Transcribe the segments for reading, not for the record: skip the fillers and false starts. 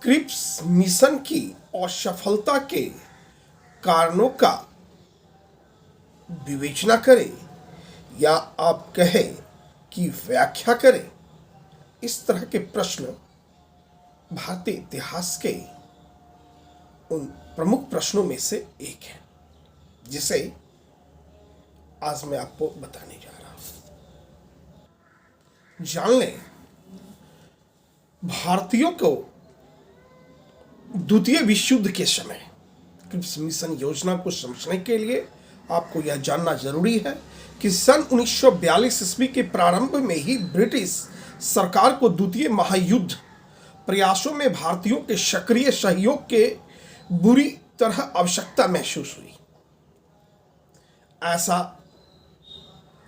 Cripps mission की असफलता के कारणों का विवेचना करें या आप कहें कि व्याख्या करें। इस तरह के प्रश्न भारतीय इतिहास के उन प्रमुख प्रश्नों में से एक है जिसे आज मैं आपको बताने जा रहा हूं। जान लें, भारतीयों को द्वितीय विश्व युद्ध के समय क्रिप्स मिशन योजना को समझने के लिए आपको यह जानना जरूरी है कि सन 1942 ईस्वी के प्रारंभ में ही ब्रिटिश सरकार को द्वितीय महायुद्ध प्रयासों में भारतीयों के सक्रिय सहयोग के बुरी तरह आवश्यकता महसूस हुई। ऐसा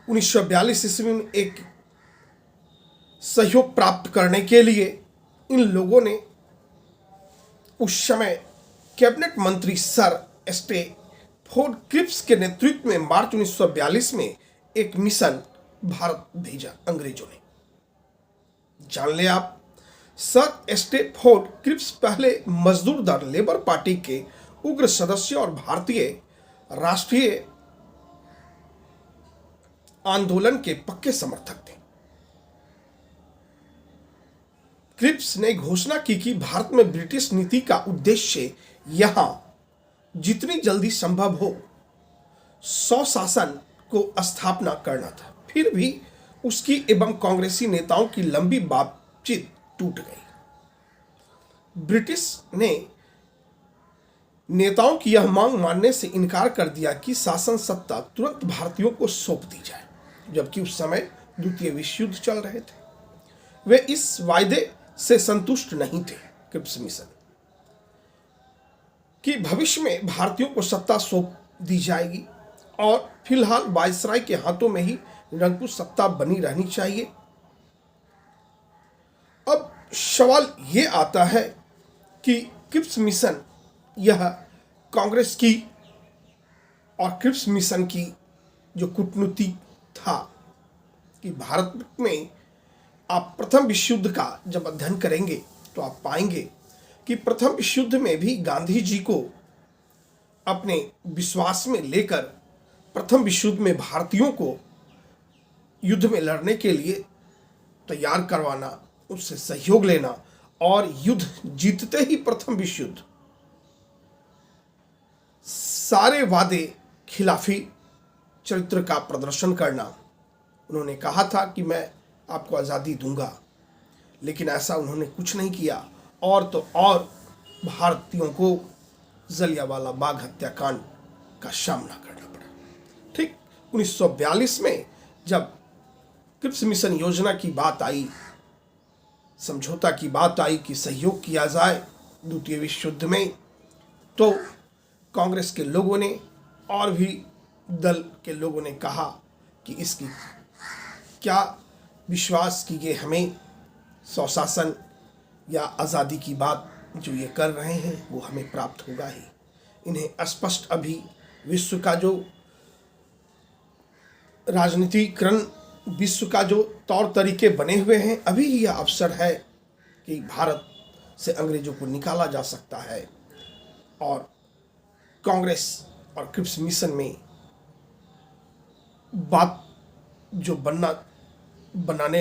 1942 ईस्वी में एक सहयोग प्राप्त करने के लिए इन लोगों ने उस समय कैबिनेट मंत्री सर स्टैफोर्ड क्रिप्स के नेतृत्व में मार्च 1942 में एक मिशन भारत भेजा अंग्रेजों ने। जान ले आप, सर स्टैफोर्ड क्रिप्स पहले मजदूर दल लेबर पार्टी के उग्र सदस्य और भारतीय राष्ट्रीय आंदोलन के पक्के समर्थक थे। क्रिप्स ने घोषणा की कि भारत में ब्रिटिश नीति का उद्देश्य यहां जितनी जल्दी संभव हो स्वशासन को स्थापना करना था। फिर भी उसकी एवं कांग्रेसी नेताओं की लंबी बातचीत टूट गई। ब्रिटिश ने नेताओं की यह मांग मानने से इनकार कर दिया कि शासन सत्ता तुरंत भारतीयों को सौंप दी जाए, जबकि उस समय द्वितीय विश्व युद्ध चल रहे थे। वे इस वायदे से संतुष्ट नहीं थे क्रिप्स मिशन कि भविष्य में भारतीयों को सत्ता सौंप दी जाएगी और फिलहाल वायसराय के हाथों में ही निरंकुश सत्ता बनी रहनी चाहिए। अब सवाल ये आता है कि क्रिप्स मिशन यह कांग्रेस की और क्रिप्स मिशन की जो कूटनीति था कि भारत में आप प्रथम विश्व युद्ध का जब अध्ययन करेंगे तो आप पाएंगे कि प्रथम विश्व युद्ध में भी गांधी जी को अपने विश्वास में लेकर प्रथम विश्व युद्ध में भारतीयों को युद्ध में लड़ने के लिए तैयार करवाना, उससे सहयोग लेना और युद्ध जीतते ही प्रथम विश्व युद्ध सारे वादे खिलाफी चरित्र का प्रदर्शन करना। उन्होंने कहा था कि मैं आपको आज़ादी दूंगा, लेकिन ऐसा उन्होंने कुछ नहीं किया और तो और भारतीयों को जलियांवाला बाग हत्याकांड का सामना करना पड़ा। ठीक 1942 में जब क्रिप्स मिशन योजना की बात आई, समझौता की बात आई कि सहयोग किया जाए द्वितीय विश्व युद्ध में, तो कांग्रेस के लोगों ने और भी दल के लोगों ने कहा कि इसकी क्या विश्वास कीजिए, हमें स्वशासन या आज़ादी की बात जो ये कर रहे हैं वो हमें प्राप्त होगा ही। इन्हें स्पष्ट अभी विश्व का जो राजनीतिकरण, विश्व का जो तौर तरीके बने हुए हैं, अभी यह अवसर है कि भारत से अंग्रेजों को निकाला जा सकता है। और कांग्रेस और क्रिप्स मिशन में बात जो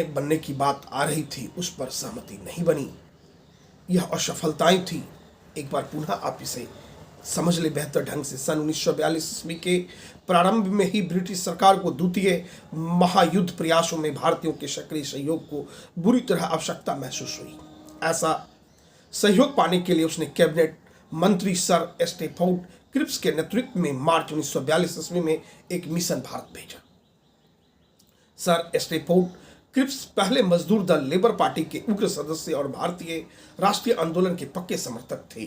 बनने की बात आ रही थी उस पर सहमति नहीं बनी। यह असफलताएं थी। एक बार पुनः आप इसे समझ ले बेहतर ढंग से। सन 1942 ईस्वी के प्रारंभ में ही ब्रिटिश सरकार को द्वितीय महायुद्ध प्रयासों में भारतीयों के सक्रिय सहयोग को बुरी तरह आवश्यकता महसूस हुई। ऐसा सहयोग पाने के लिए उसने कैबिनेट मंत्री सर स्टैफोर्ड क्रिप्स के नेतृत्व में मार्च 1942 ईस्वी में एक मिशन भारत भेजा। सर स्टैफोर्ड क्रिप्स पहले मजदूर दल लेबर पार्टी के उग्र सदस्य और भारतीय राष्ट्रीय आंदोलन के पक्के समर्थक थे।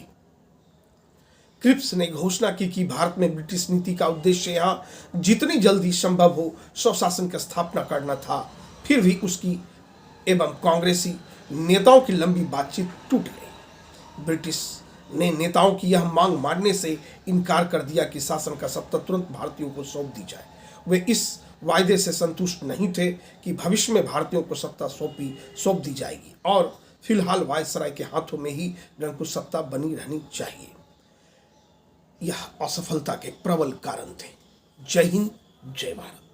क्रिप्स ने घोषणा की कि भारत में ब्रिटिश नीति का उद्देश्य यहां जितनी जल्दी संभव हो स्वशासन की स्थापना करना था। फिर भी उसकी एवं कांग्रेसी नेताओं की लंबी बातचीत टूट गई। ब्रिटिश ने नेताओं की यह मांग मानने से इनकार कर दिया कि शासन का सत्ता तुरंत भारतीयों को सौंप दी जाए। वे इस वायदे से संतुष्ट नहीं थे कि भविष्य में भारतीयों को सत्ता सौंप दी जाएगी और फिलहाल वायसराय के हाथों में ही निरंकुश सत्ता बनी रहनी चाहिए। यह असफलता के प्रबल कारण थे। जय हिंद, जय भारत।